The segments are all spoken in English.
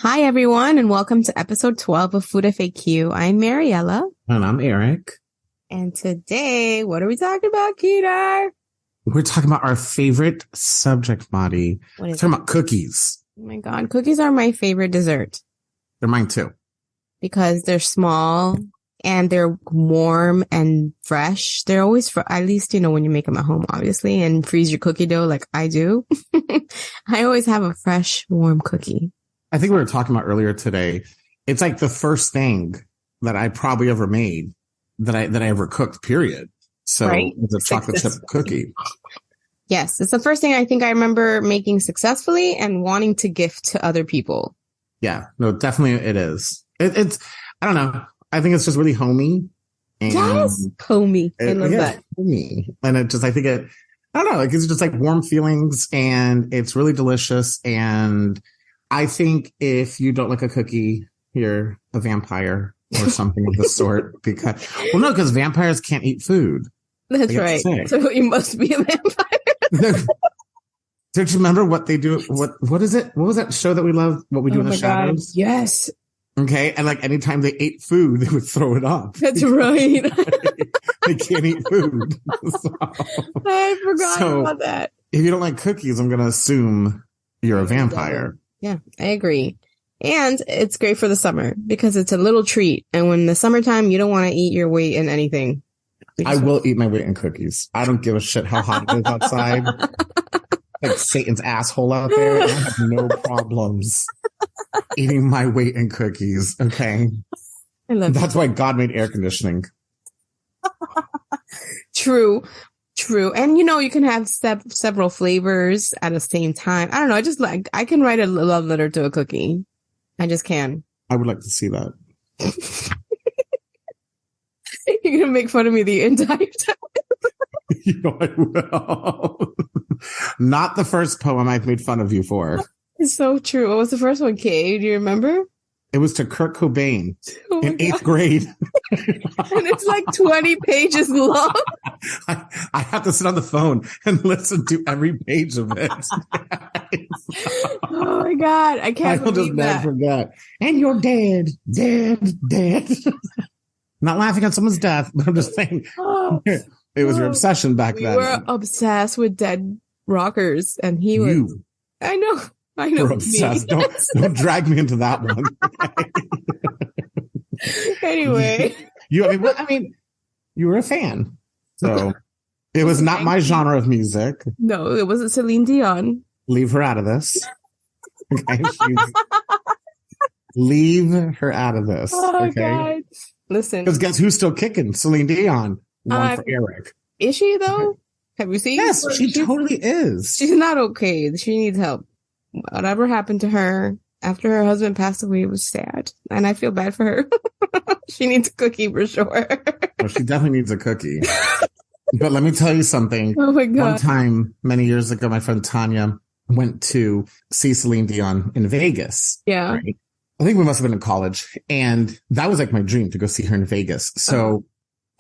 Hi, everyone, and welcome to episode 12 of FoodFAQ. I'm Mariela. And I'm Eric. And today, what are we talking about, Keita? We're talking about our favorite subject, Maddie. We're talking about cookies. Oh my God, cookies are my favorite dessert. They're mine too. Because they're small and they're warm and fresh. They're always, at least, when you make them at home, obviously, and freeze your cookie dough like I do. I always have a fresh, warm cookie. I think we were talking about earlier today. It's like the first thing that I probably ever made that I ever cooked, period. So right. It's a chocolate chip cookie. Yes. It's the first thing I think I remember making successfully and wanting to gift to other people. Yeah, no, definitely it is. It's, I don't know. I think it's just really homey. And yes. Homey. I love that. Homey. And I don't know. It gives you just like warm feelings and it's really delicious. And I think if you don't like a cookie, you're a vampire or something of the sort. Because vampires can't eat food. That's right. So you must be a vampire. Don't you remember what they do? What is it? What was that show that we love? What We Do in the Shadows? God. Yes. Okay. And like anytime they ate food, they would throw it up. That's right. They can't eat food. I forgot about that. If you don't like cookies, I'm going to assume you're a vampire. Yeah, I agree. And it's great for the summer because it's a little treat. And when the summertime, you don't want to eat your weight in anything. I will eat my weight in cookies. I don't give a shit how hot it is outside. Like Satan's asshole out there. I have no problems eating my weight in cookies. Okay. That's why God made air conditioning. True. And you can have several flavors at the same time. I don't know. I can write a love letter to a cookie. I just can. I would like to see that. You're going to make fun of me the entire time. I will. Not the first poem I've made fun of you for. It's so true. What was the first one, Kay? Do you remember? It was to Kurt Cobain in 8th grade. And it's like 20 pages long. I have to sit on the phone and listen to every page of it. Oh my God. I can't believe that. I forgot. And you're dead. Not laughing at someone's death, but I'm just saying it was your obsession back then. We were obsessed with dead rockers and he was. I know. We're obsessed. Don't drag me into that one. Anyway. You were a fan. So it was not my genre of music. No, it wasn't Celine Dion. Leave her out of this. Okay. Leave her out of this. Oh, okay. God. Listen. Because guess who's still kicking? Celine Dion. One for Eric. Is she though? Have you seen? Yes, she totally is. She's not okay. She needs help. Whatever happened to her after her husband passed away was sad. And I feel bad for her. She needs a cookie for sure. Well, she definitely needs a cookie. But let me tell you something. Oh my God. One time, many years ago, my friend Tanya went to see Celine Dion in Vegas. Yeah. Right? I think we must have been in college. And that was like my dream to go see her in Vegas. So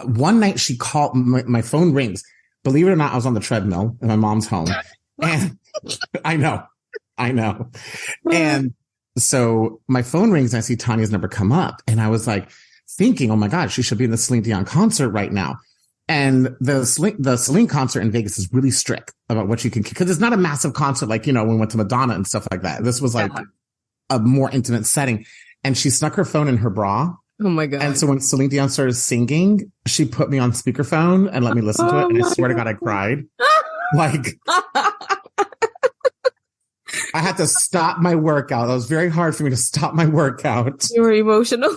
one night she called, my phone rings. Believe it or not, I was on the treadmill in my mom's home. And I know. And so my phone rings and I see Tanya's number come up. And I was like thinking, oh my God, she should be in the Celine Dion concert right now. And the Celine concert in Vegas is really strict about what you can, because it's not a massive concert like, when we went to Madonna and stuff like that. This was like a more intimate setting. And she snuck her phone in her bra. Oh my God. And so when Celine Dion started singing, she put me on speakerphone and let me listen to it. And I swear to God, I cried. Like, I had to stop my workout. It was very hard for me to stop my workout. You were emotional.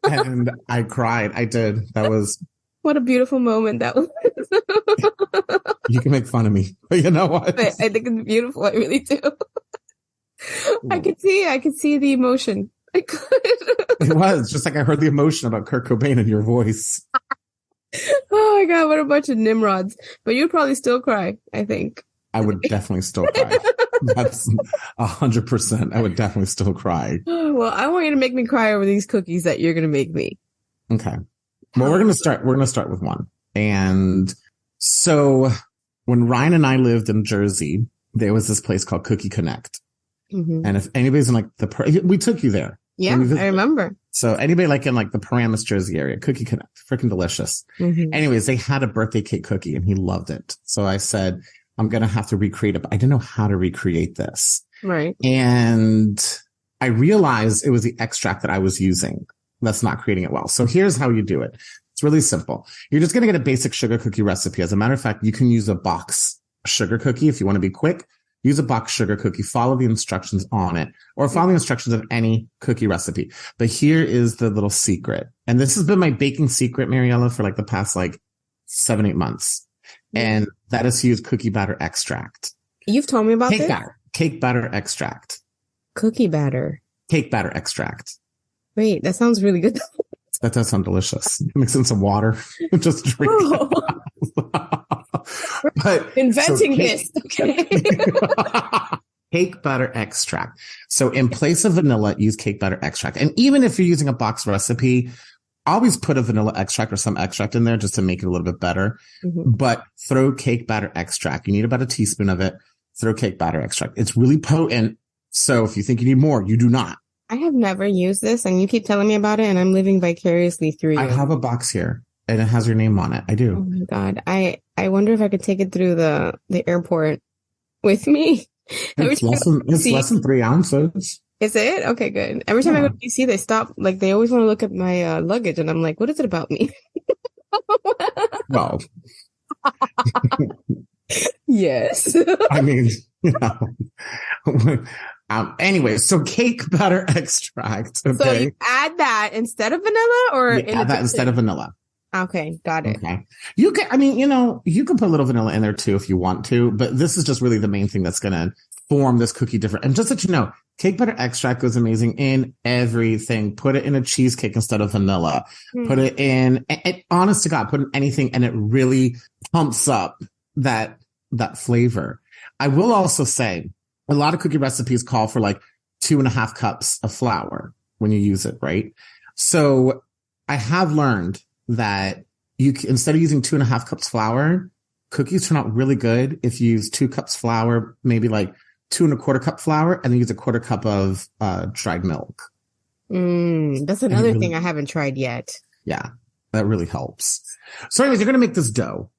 And I cried. I did. That was. What a beautiful moment that was. You can make fun of me, but you know what? I think it's beautiful. I really do. I could see the emotion. I could. It was just like I heard the emotion about Kurt Cobain in your voice. Oh my God, what a bunch of Nimrods. But you'd probably still cry, I think. I would definitely still cry. That's 100%. I would definitely still cry. Well, I want you to make me cry over these cookies that you're going to make me. Okay. Well, we're going to start with one. And so when Ryan and I lived in Jersey, there was this place called Cookie Connect. And if anybody's in like we took you there. Yeah, I remember. So anybody like in like the Paramus, Jersey area, Cookie Connect, freaking delicious. Anyways, they had a birthday cake cookie and he loved it. So I said, I'm going to have to recreate it, but I didn't know how to recreate this. Right. And I realized it was the extract that I was using that's not creating it well. So here's how you do it. It's really simple. You're just going to get a basic sugar cookie recipe. As a matter of fact, you can use a box sugar cookie if you want to be quick. Use a box sugar cookie, follow the instructions on it, or follow the instructions of any cookie recipe. But here is the little secret. And this has been my baking secret, Mariela, for like the past like 7-8 months. And that is to use cookie batter extract. You've told me about this? Cake batter extract. Cookie batter. Cake batter extract. Wait, that sounds really good. That does sound delicious. Mix in some water. Just drink it. But inventing this. Okay. Cake batter extract. So in place of vanilla, use cake batter extract. And even if you're using a box recipe, always put a vanilla extract or some extract in there just to make it a little bit better. But throw cake batter extract. You need about a teaspoon of it. Throw cake batter extract. It's really potent. So if you think you need more, you do not. I have never used this and you keep telling me about it and I'm living vicariously through you. I have a box here and it has your name on it. I do. Oh my God. I wonder if I could take it through the airport with me. It's less than 3 ounces. Is it? Okay, good. Every time I go to DC, they stop, like they always want to look at my luggage and I'm like, what is it about me? Well, yes. I mean, anyway, so cake batter extract. Okay? So you add that instead of vanilla or add that instead of vanilla. Okay, got it. Okay. You can, I mean, you can put a little vanilla in there too if you want to, but this is just really the main thing that's going to form this cookie different. And just that you know, cake batter extract goes amazing in everything. Put it in a cheesecake instead of vanilla. Put it in, honest to God, put in anything and it really pumps up that flavor. I will also say a lot of cookie recipes call for like 2.5 cups of flour when you use it, right? So I have learned that instead of using 2.5 cups flour, cookies turn out really good if you use 2 cups flour, maybe like 2.25 cup flour, and then use a 1/4 cup of dried milk. That's another thing I haven't tried yet. Yeah, that really helps. So anyways, you're going to make this dough.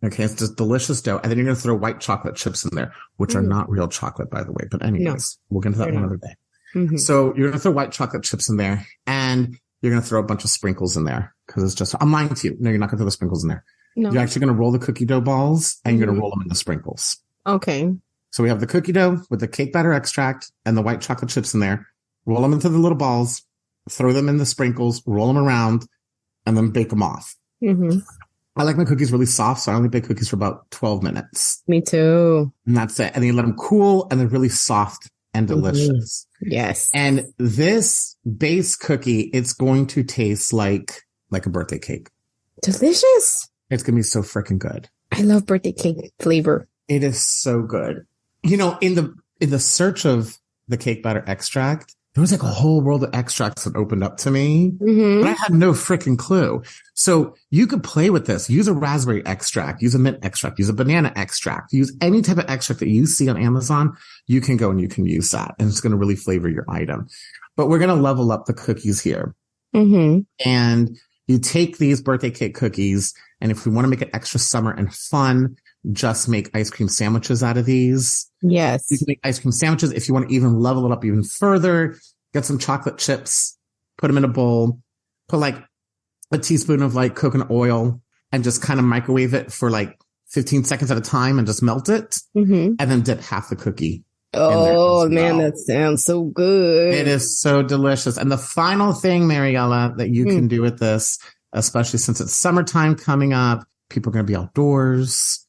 Okay, it's just delicious dough. And then you're going to throw white chocolate chips in there, which are not real chocolate, by the way. But anyways, we'll get into that another day. So you're going to throw white chocolate chips in there and you're going to throw a bunch of sprinkles in there because it's just, I'm lying to you. No, you're not going to throw the sprinkles in there. No. You're actually going to roll the cookie dough balls and you're going to roll them into sprinkles. Okay. So we have the cookie dough with the cake batter extract and the white chocolate chips in there. Roll them into the little balls, throw them in the sprinkles, roll them around, and then bake them off. I like my cookies really soft, so I only bake cookies for about 12 minutes. Me too. And that's it. And then you let them cool and they're really soft and delicious. Yes. And this base cookie, it's going to taste like a birthday cake. Delicious. It's going to be so freaking good. I love birthday cake flavor. It is so good. In the search of the cake batter extract, there was like a whole world of extracts that opened up to me, but I had no freaking clue. So you could play with this. Use a raspberry extract, use a mint extract, use a banana extract, use any type of extract that you see on Amazon. You can go and you can use that and it's going to really flavor your item. But we're going to level up the cookies here. And you take these birthday cake cookies and if we want to make it extra summer and fun, just make ice cream sandwiches out of these. Yes. You can make ice cream sandwiches. If you want to even level it up even further, get some chocolate chips, put them in a bowl, put like a teaspoon of like coconut oil and just kind of microwave it for like 15 seconds at a time and just melt it. And then dip half the cookie. Oh man, that sounds so good. It is so delicious. And the final thing, Mariela, that you can do with this, especially since it's summertime coming up, people are going to be outdoors,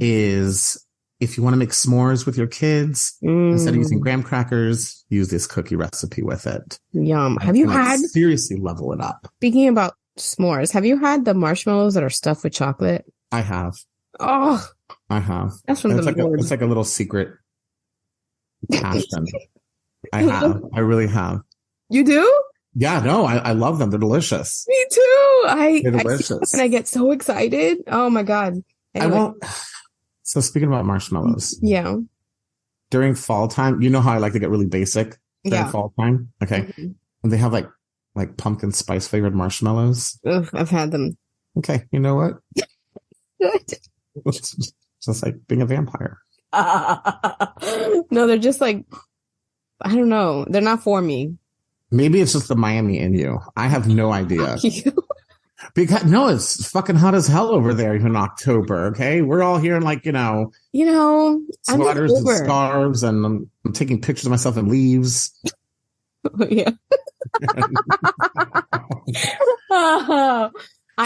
is if you want to make s'mores with your kids, instead of using graham crackers, use this cookie recipe with it. Yum. Have you had seriously level it up? Speaking about s'mores, have you had the marshmallows that are stuffed with chocolate? I have. Oh, I have. That's from the Lord. It's like a little secret passion. I have. I really have. You do? Yeah, no, I love them. They're delicious. Me too. They're delicious. And I get so excited. Oh my God. Anyway. I won't. So speaking about marshmallows. Yeah. during fall time, you know how I like to get really basic during fall time? Okay. Mm-hmm. And they have like pumpkin spice flavored marshmallows. Ugh, I've had them. Okay. You know what? It's just like being a vampire. No, they're just like, I don't know. They're not for me. Maybe it's just the Miami in you. I have no idea. Because no, it's fucking hot as hell over there in October. Okay, we're all here in like sweaters and scarves, and I'm taking pictures of myself in leaves. Yeah.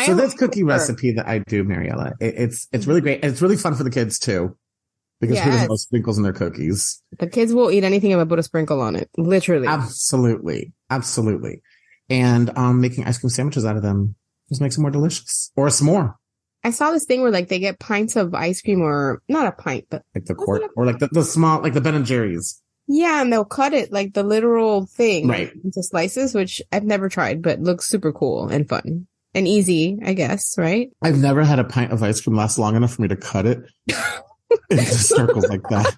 So this cookie recipe that I do, Mariela, it's really great. And it's really fun for the kids too, because who doesn't love sprinkles in their cookies? The kids will eat anything if I put a sprinkle on it. Literally. Absolutely. And making ice cream sandwiches out of them just makes it more delicious. Or a s'more. I saw this thing where like they get pints of ice cream, or not a pint, but like the quart, or like the small, like the Ben and Jerry's. Yeah, and they'll cut it like the literal thing into slices, which I've never tried, but looks super cool and fun and easy, I guess, right? I've never had a pint of ice cream last long enough for me to cut it into circles like that.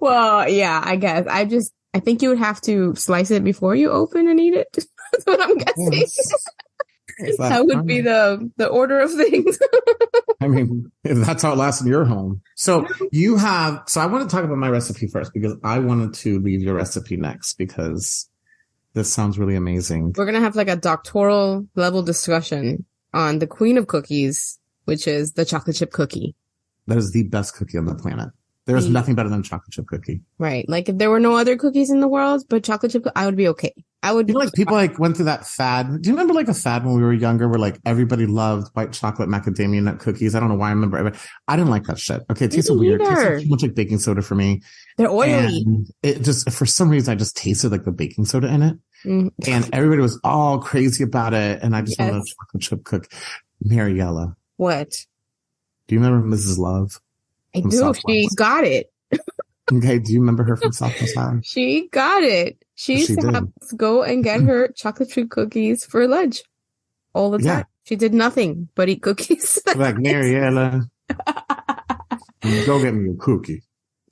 Well, yeah, I guess. I think you would have to slice it before you open and eat it. That's what I'm guessing. Yes. That would be the order of things. I mean, if that's how it lasts in your home. So I want to talk about my recipe first, because I wanted to leave your recipe next, because this sounds really amazing. We're going to have like a doctoral level discussion on the queen of cookies, which is the chocolate chip cookie. That is the best cookie on the planet. There is nothing better than a chocolate chip cookie. Right. Like if there were no other cookies in the world, but chocolate chip, I would be okay. I would. You know, like people like went through that fad. Do you remember like a fad when we were younger where like everybody loved white chocolate macadamia nut cookies? I don't know why I remember. I didn't like that shit. Okay. It tasted weird. It tasted too much like baking soda for me. They're oily. And it just, for some reason, I just tasted like the baking soda in it. And everybody was all crazy about it. And I just wanted a chocolate chip cookie. Mariela. What? Do you remember Mrs. Love? I do. Southwest? She got it. Okay. Do you remember her from Southwest High? She got it. She used to have to go and get her chocolate chip cookies for lunch all the time. Yeah. She did nothing but eat cookies. Like, Mariela, go get me a cookie.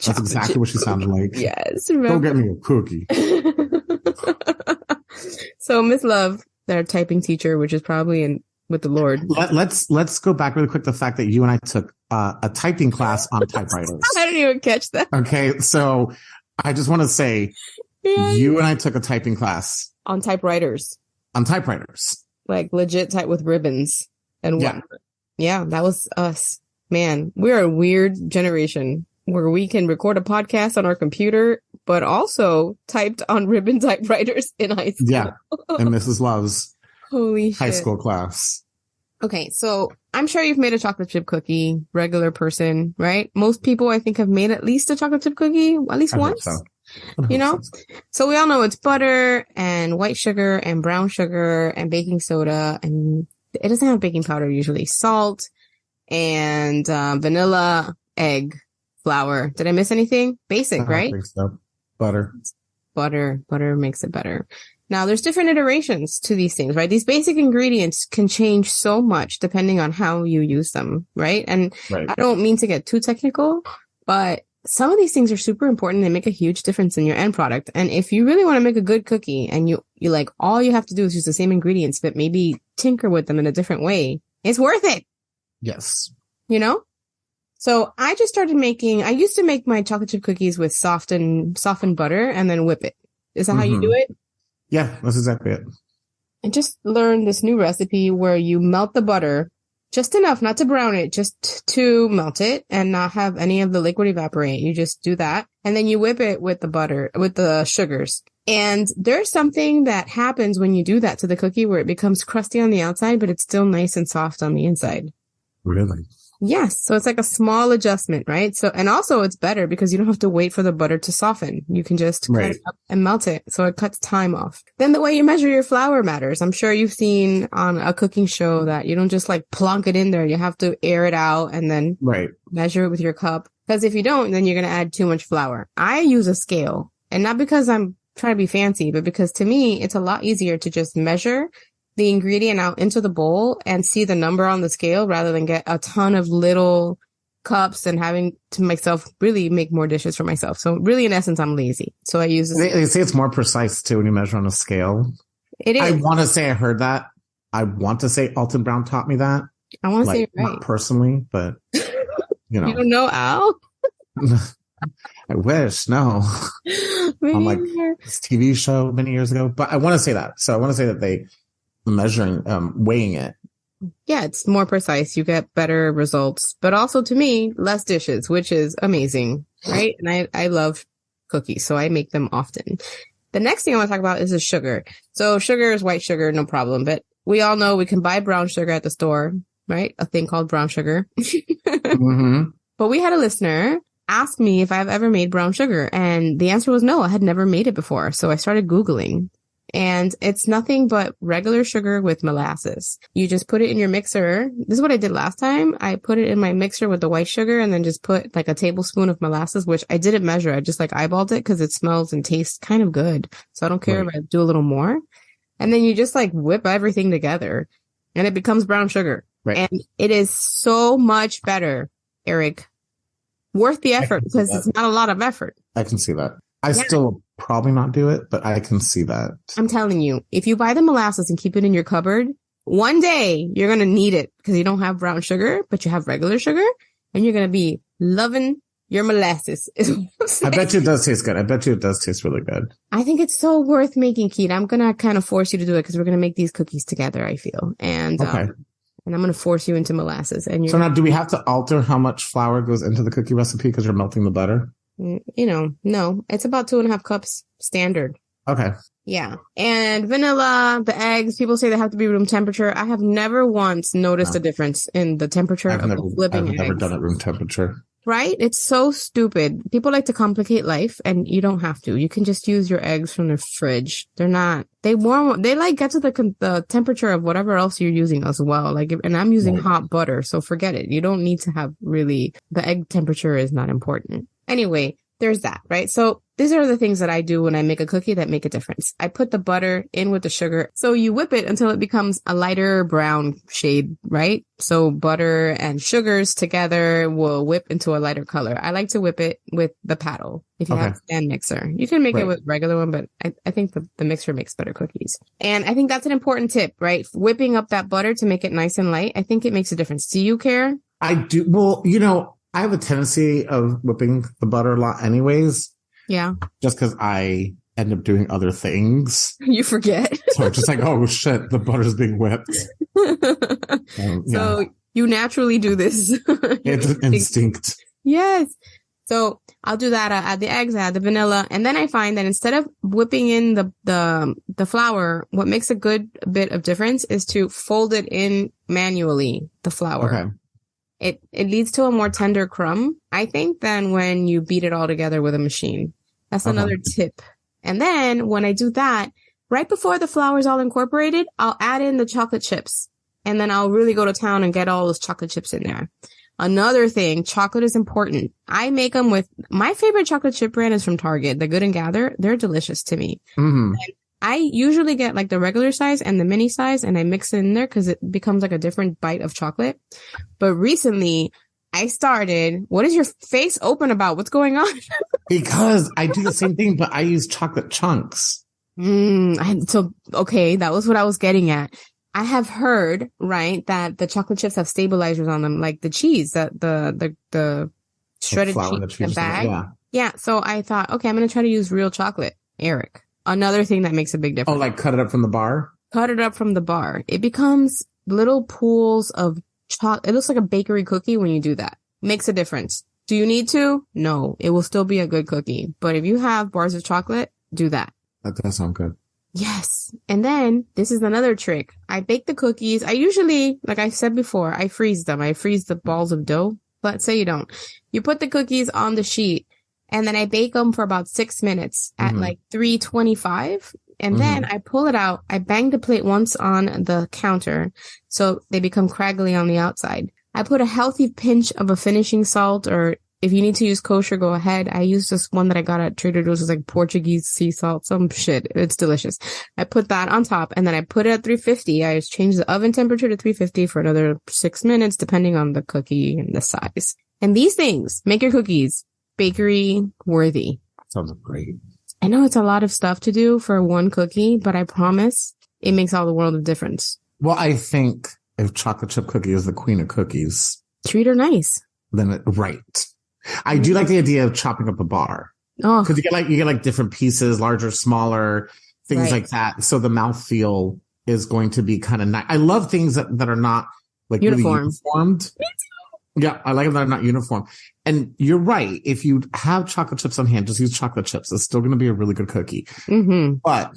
That's exactly what she sounded like. Yes. Go get me a cookie. So Miss Love, their typing teacher, which is probably with the Lord. Let's go back really quick to the fact that you and I took a typing class on typewriters. I didn't even catch that. Okay, so I just want to say, you and I took a typing class on typewriters. On typewriters, like legit type with ribbons and whatnot. Yeah, that was us. Man, we're a weird generation where we can record a podcast on our computer, but also typed on ribbon typewriters in high school. Yeah, and Mrs. Love's high shit. School class. Okay, so I'm sure you've made a chocolate chip cookie, regular person, right? Most people, I think, have made at least a chocolate chip cookie, at least once. You know? So we all know it's butter and white sugar and brown sugar and baking soda, and it doesn't have baking powder usually. Salt and vanilla, egg, flour. Did I miss anything? Basic, right? I think so. Butter. Butter makes it better. Now, there's different iterations to these things, right? These basic ingredients can change so much depending on how you use them, right? And I don't mean to get too technical, but some of these things are super important. They make a huge difference in your end product. And if you really want to make a good cookie and you like, all you have to do is use the same ingredients, but maybe tinker with them in a different way, it's worth it. Yes. You know? So I used to make my chocolate chip cookies with softened butter and then whip it. Is that how you do it? Yeah, that's exactly it. I just learned this new recipe where you melt the butter just enough, not to brown it, just to melt it and not have any of the liquid evaporate. You just do that. And then you whip it with the butter, with the sugars. And there's something that happens when you do that to the cookie where it becomes crusty on the outside, but it's still nice and soft on the inside. Really? Yes. So it's like a small adjustment, right? So, and also it's better because you don't have to wait for the butter to soften. You can just cut it up and melt it. So it cuts time off. Then the way you measure your flour matters. I'm sure you've seen on a cooking show that you don't just like plonk it in there. You have to air it out and then measure it with your cup. Because if you don't, then you're going to add too much flour. I use a scale, and not because I'm trying to be fancy, but because to me, it's a lot easier to just measure the ingredient out into the bowl and see the number on the scale rather than get a ton of little cups and having to myself really make more dishes for myself. So really, in essence, I'm lazy. So I use this. They say it's more precise too when you measure on a scale. It is. I want to say I heard that. I want to say Alton Brown taught me that. I want to say it right. Not personally, but you know. You don't know Al? I wish. No. On like this TV show many years ago. But I want to say that. So I want to say that they measuring, weighing it. Yeah, it's more precise. You get better results, but also to me, less dishes, which is amazing, right? And I love cookies, so I make them often. The next thing I want to talk about is the sugar. So sugar is white sugar, no problem. But we all know we can buy brown sugar at the store, right? A thing called brown sugar. Mm-hmm. But we had a listener ask me if I've ever made brown sugar. And the answer was no, I had never made it before. So I started Googling. And it's nothing but regular sugar with molasses. You just put it in your mixer. This is what I did last time. I put it in my mixer with the white sugar and then just put like a tablespoon of molasses, which I didn't measure. I just like eyeballed it because it smells and tastes kind of good. So I don't care if I do a little more. And then you just like whip everything together and it becomes brown sugar. Right. And it is so much better, Eric. Worth the effort because it's not a lot of effort. I can see that. I still probably not do it, but I can see that. I'm telling you, if you buy the molasses and keep it in your cupboard, one day you're going to need it because you don't have brown sugar, but you have regular sugar and you're going to be loving your molasses. I bet you it does taste good. I bet you it does taste really good. I think it's so worth making, Keith. I'm going to kind of force you to do it because we're going to make these cookies together, I feel. And, okay. And I'm going to force you into molasses. And so now do we have to alter how much flour goes into the cookie recipe because you're melting the butter? You know, no, it's about 2.5 cups standard. Okay. Yeah. And vanilla, the eggs, people say they have to be room temperature. I have never once noticed a difference in the temperature of flipping eggs. I've never done it room temperature. Right? It's so stupid. People like to complicate life and you don't have to. You can just use your eggs from the fridge. They like get to the temperature of whatever else you're using as well. And I'm using hot butter. So forget it. You don't need to have the egg temperature is not important. Anyway, there's that, right? So these are the things that I do when I make a cookie that make a difference. I put the butter in with the sugar. So you whip it until it becomes a lighter brown shade, right? So butter and sugars together will whip into a lighter color. I like to whip it with the paddle. If you have a stand mixer, you can make it with regular one, but I think the mixer makes better cookies. And I think that's an important tip, right? Whipping up that butter to make it nice and light. I think it makes a difference. Do you care? I do. Well, I have a tendency of whipping the butter a lot anyways. Yeah. Just because I end up doing other things. You forget. So it's just like, oh shit, the butter's being whipped. So you naturally do this. It's an instinct. Yes. So I'll do that. I add the eggs, I add the vanilla. And then I find that instead of whipping in the flour, what makes a good bit of difference is to fold it in manually, the flour. Okay. It leads to a more tender crumb, I think, than when you beat it all together with a machine. That's another tip. And then when I do that, right before the flour is all incorporated, I'll add in the chocolate chips. And then I'll really go to town and get all those chocolate chips in there. Another thing, chocolate is important. I make them with my favorite chocolate chip brand is from Target, the Good and Gather. They're delicious to me. Mm-hmm. I usually get like the regular size and the mini size and I mix it in there because it becomes like a different bite of chocolate. But recently I started, what is your face open about? What's going on? Because I do the same thing, but I use chocolate chunks. Okay, that was what I was getting at. I have heard, right, that the chocolate chips have stabilizers on them, like the cheese, the shredded cheese, the bag. Yeah. So I thought, okay, I'm going to try to use real chocolate, Eric. Another thing that makes a big difference. Oh, like cut it up from the bar? Cut it up from the bar. It becomes little pools of chocolate. It looks like a bakery cookie when you do that. Makes a difference. Do you need to? No, it will still be a good cookie. But if you have bars of chocolate, do that. That does sound good. Yes. And then this is another trick. I bake the cookies. I usually, like I said before, I freeze them. I freeze the balls of dough. Let's say you don't. You put the cookies on the sheet. And then I bake them for about 6 minutes at like 325. And then I pull it out. I bang the plate once on the counter so they become craggly on the outside. I put a healthy pinch of a finishing salt, or if you need to use kosher, go ahead. I use this one that I got at Trader Joe's. It's like Portuguese sea salt, some shit. It's delicious. I put that on top and then I put it at 350. I change the oven temperature to 350 for another 6 minutes, depending on the cookie and the size. And these things make your cookies bakery worthy. Sounds great. I know it's a lot of stuff to do for one cookie, but I promise it makes all the world of difference. Well, I think if chocolate chip cookie is the queen of cookies, treat her nice. Then right. I do like the idea of chopping up a bar. Oh, because you get like different pieces, larger, smaller, things like that. So the mouthfeel is going to be kind of nice. I love things that are not like uniform. Really uniformed. Yeah, I like them that are not uniform. And you're right. If you have chocolate chips on hand, just use chocolate chips. It's still going to be a really good cookie. Mm-hmm. But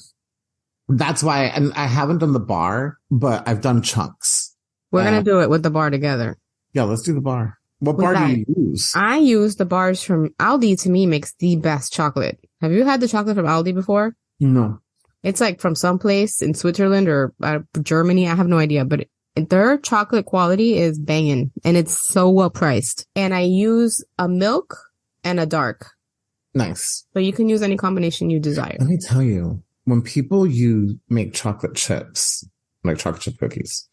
that's why, and I haven't done the bar, but I've done chunks. We're going to do it with the bar together. Yeah, let's do the bar. What bar do you use? I use the bars from Aldi. To me, makes the best chocolate. Have you had the chocolate from Aldi before? No. It's like from someplace in Switzerland or Germany. I have no idea, but their chocolate quality is banging and it's so well priced. And I use a milk and a dark. Nice. So you can use any combination you desire. Let me tell you, when people make chocolate chips, like chocolate chip cookies,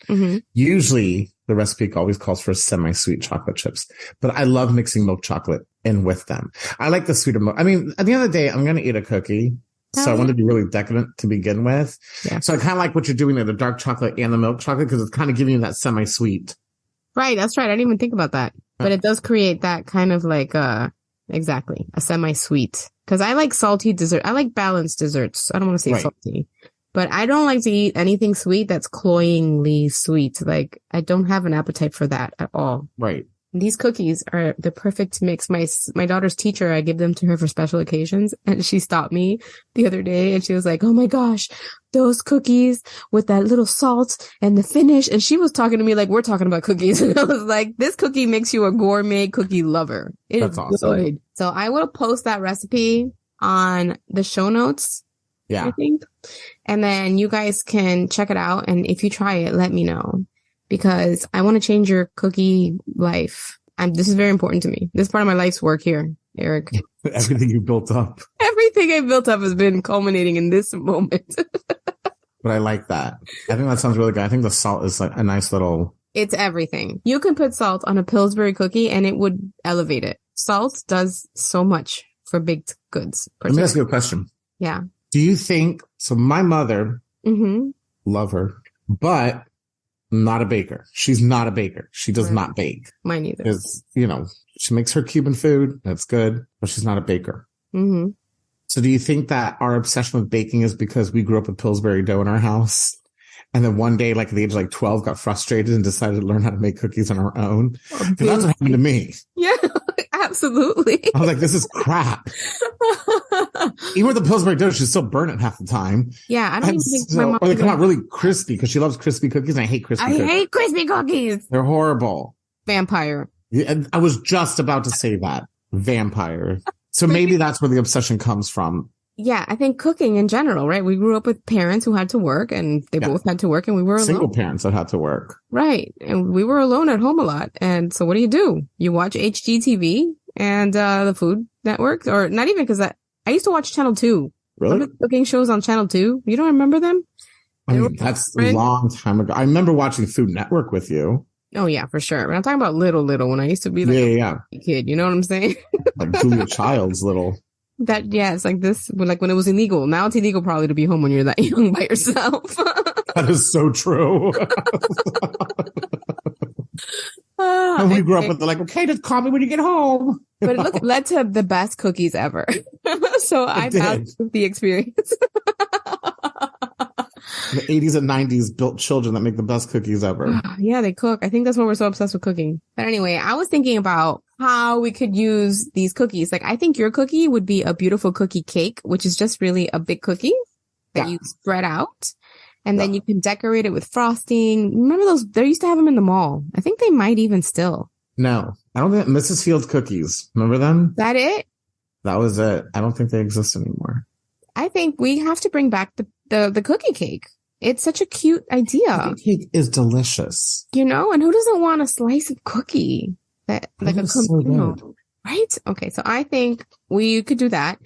usually the recipe always calls for semi-sweet chocolate chips. But I love mixing milk chocolate in with them. I like the sweeter milk. I mean, at the end of the day, I'm going to eat a cookie. So I want to be really decadent to begin with. Yeah. So I kind of like what you're doing there, the dark chocolate and the milk chocolate, because it's kind of giving you that semi-sweet. Right. That's right. I didn't even think about that. But it does create that kind of like, exactly, a semi-sweet. Because I like salty dessert. I like balanced desserts. I don't want to say salty. But I don't like to eat anything sweet that's cloyingly sweet. Like, I don't have an appetite for that at all. Right. These cookies are the perfect mix. My daughter's teacher, I give them to her for special occasions. And she stopped me the other day and she was like, oh my gosh, those cookies with that little salt and the finish. And she was talking to me like we're talking about cookies. And I was like, this cookie makes you a gourmet cookie lover. That's awesome. Good. So I will post that recipe on the show notes. Yeah. I think. And then you guys can check it out. And if you try it, let me know. Because I want to change your cookie life. This is very important to me. This is part of my life's work here, Eric. Everything you built up. Everything I built up has been culminating in this moment. But I like that. I think that sounds really good. I think the salt is like a nice little... It's everything. You can put salt on a Pillsbury cookie and it would elevate it. Salt does so much for baked goods. Let me ask you a question. Yeah. Do you think... So my mother, love her, but... not a baker. She's not a baker. She does not bake. Mine either. Because, she makes her Cuban food. That's good. But she's not a baker. Mm-hmm. So do you think that our obsession with baking is because we grew up with Pillsbury dough in our house? And then one day, like at the age of like 12, got frustrated and decided to learn how to make cookies on our own? Because that's what happened to me. Yeah, absolutely. I was like, this is crap. Even with the Pillsbury dough, she still burn it half the time. Yeah, I don't even think my mom... Or they come out really crispy because she loves crispy cookies and I hate crispy cookies. I hate crispy cookies. They're horrible. Vampire. Yeah, I was just about to say that. Vampire. So maybe that's where the obsession comes from. Yeah, I think cooking in general, right? We grew up with parents who had to work and they both had to work and we were alone. Single parents that had to work. Right. And we were alone at home a lot. And so what do? You watch HGTV and the Food Network, or not even, because I used to watch Channel 2. Really? Remember the cooking shows on Channel 2? You don't remember them? I mean, that's a long time ago. I remember watching Food Network with you. Oh, yeah, for sure. But I'm talking about little, when I used to be like a kid. You know what I'm saying? Like Julia Child's little. It's like this, like when it was illegal. Now it's illegal probably to be home when you're that young by yourself. That is so true. When we grew up with, like, okay, just call me when you get home. But look, it led to the best cookies ever. So I found the experience. The 80s and 90s built children that make the best cookies ever. Yeah, they cook. I think that's why we're so obsessed with cooking. But anyway, I was thinking about how we could use these cookies. Like, I think your cookie would be a beautiful cookie cake, which is just really a big cookie that you spread out. And then you can decorate it with frosting. Remember those? They used to have them in the mall. I think they might even still. No, I don't think Mrs. Fields cookies. Remember them? Is that it? That was it. I don't think they exist anymore. I think we have to bring back the cookie cake. It's such a cute idea. Cookie cake is delicious. And who doesn't want a slice of cookie? That right? Okay, so I think we could do that.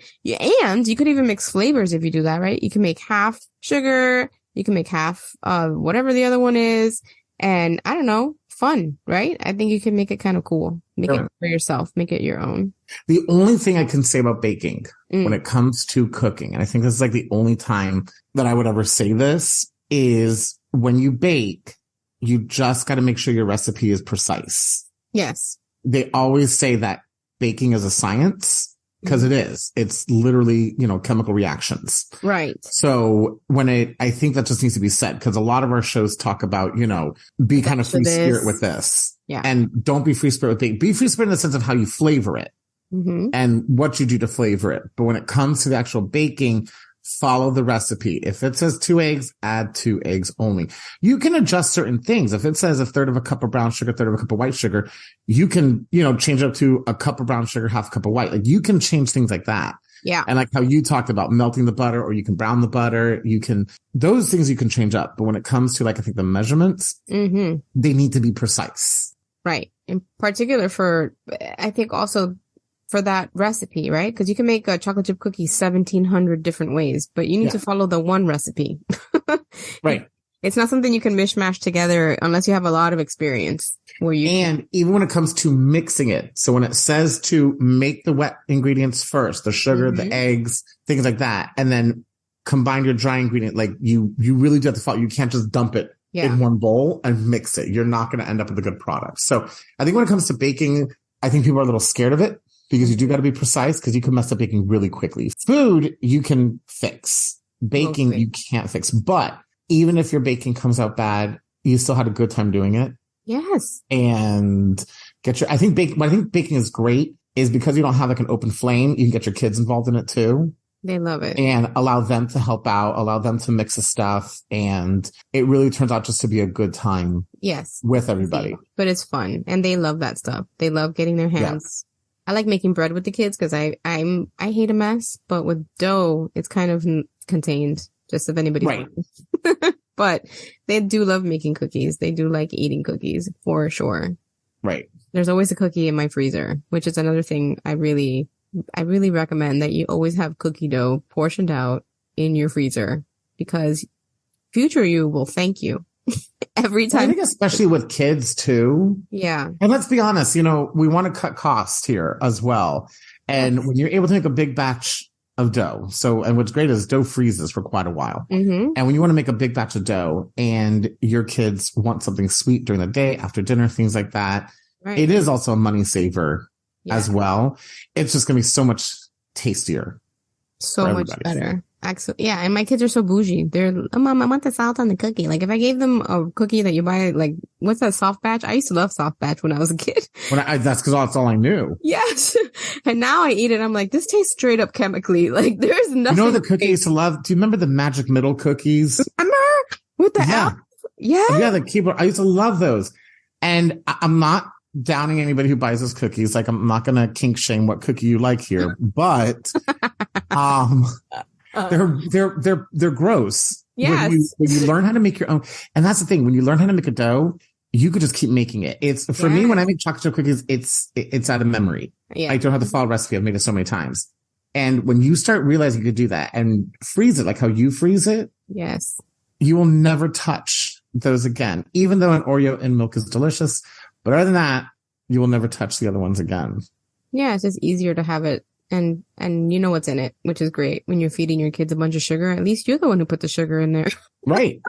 And you could even mix flavors if you do that, right? You can make half sugar. You can make half whatever the other one is. And I don't know, fun, right? I think you can make it kind of cool. Make it for yourself. Make it your own. The only thing I can say about baking when it comes to cooking, and I think this is like the only time that I would ever say this, is when you bake, you just got to make sure your recipe is precise. Yes. They always say that baking is a science. Because it is. It's literally, chemical reactions. Right. So I think that just needs to be said, because a lot of our shows talk about, be kind of free spirit with this. Yeah. And don't be free spirit with baking. Be free spirit in the sense of how you flavor it and what you do to flavor it. But when it comes to the actual baking, follow the recipe. If it says 2 eggs, add 2 eggs only. You can adjust certain things. If it says 1/3 of a cup of brown sugar, 1/3 of a cup of white sugar, you can, change up to a cup of brown sugar, 1/2 cup of white. Like you can change things like that. Yeah. And like how you talked about melting the butter, or you can brown the butter, those things you can change up. But when it comes to I think the measurements, they need to be precise. Right. In particular I think also for that recipe, right? Because you can make a chocolate chip cookie 1,700 different ways, but you need to follow the one recipe. Right. It's not something you can mishmash together unless you have a lot of experience. Even when it comes to mixing it. So when it says to make the wet ingredients first, the sugar, the eggs, things like that, and then combine your dry ingredient, like you really do have to follow. You can't just dump it in one bowl and mix it. You're not going to end up with a good product. So I think when it comes to baking, I think people are a little scared of it, because you do got to be precise, because you can mess up baking really quickly. Food, you can fix. Baking, you can't fix. But even if your baking comes out bad, you still had a good time doing it. Yes. And I think baking is great is because you don't have like an open flame. You can get your kids involved in it too. They love it. And allow them to help out, allow them to mix the stuff. And it really turns out just to be a good time. Yes. With everybody. But it's fun. And they love that stuff. They love getting their hands. Yeah. I like making bread with the kids because I hate a mess, but with dough, it's kind of contained, just if anybody wants. But they do love making cookies. They do like eating cookies for sure. Right. There's always a cookie in my freezer, which is another thing I really recommend, that you always have cookie dough portioned out in your freezer, because future you will thank you. Every time. I think especially with kids too. Yeah. And let's be honest, we want to cut costs here as well. And when you're able to make a big batch of dough, and what's great is dough freezes for quite a while. And when you want to make a big batch of dough and your kids want something sweet during the day, after dinner, things like that, it is also a money saver as well. It's just going to be so much tastier. So much better. Yeah, and my kids are so bougie. They're, Mom, I want the salt on the cookie. Like, if I gave them a cookie that you buy, like, what's that, soft batch? I used to love soft batch when I was a kid. That's because that's all I knew. Yes. And now I eat it, I'm like, this tastes straight up chemically. Like, there's nothing. The cookie I used to love? Do you remember the Magic Middle cookies? Remember? With the elf? Yeah. Yeah, the keyboard. I used to love those. And I'm not downing anybody who buys those cookies. Like, I'm not going to kink shame what cookie you like here, but, they're gross. Yes. When you learn how to make your own, and that's the thing, when you learn how to make a dough, you could just keep making it. It's for me, when I make chocolate chip cookies, it's out of memory. Yeah. I don't have to follow a recipe. I've made it so many times. And when you start realizing you could do that and freeze it like how you freeze it, yes, you will never touch those again. Even though an Oreo in milk is delicious, but other than that, you will never touch the other ones again. Yeah, it's just easier to have it. And you know what's in it, which is great. When you're feeding your kids a bunch of sugar, at least you're the one who put the sugar in there. Right.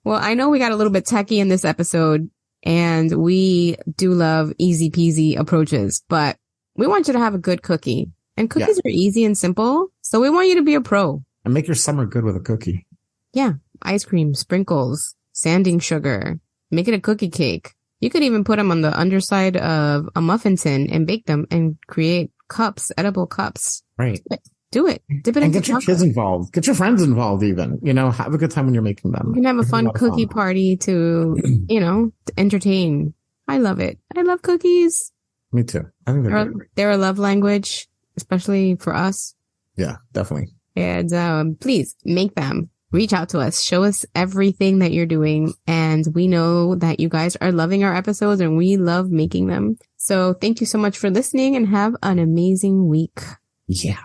Well, I know we got a little bit techie in this episode, and we do love easy peasy approaches, but we want you to have a good cookie. And cookies are easy and simple, so we want you to be a pro. And make your summer good with a cookie. Yeah. Ice cream, sprinkles, sanding sugar, make it a cookie cake. You could even put them on the underside of a muffin tin and bake them and create cups, edible cups. Right. Do it. Dip it and into get your kids involved. Get your friends involved even. Have a good time when you're making them. You can have a fun cookie party to, to entertain. I love it. I love cookies. Me too. I think they're a love language, especially for us. Yeah, definitely. And please make them. Reach out to us. Show us everything that you're doing. And we know that you guys are loving our episodes and we love making them. So thank you so much for listening and have an amazing week. Yeah.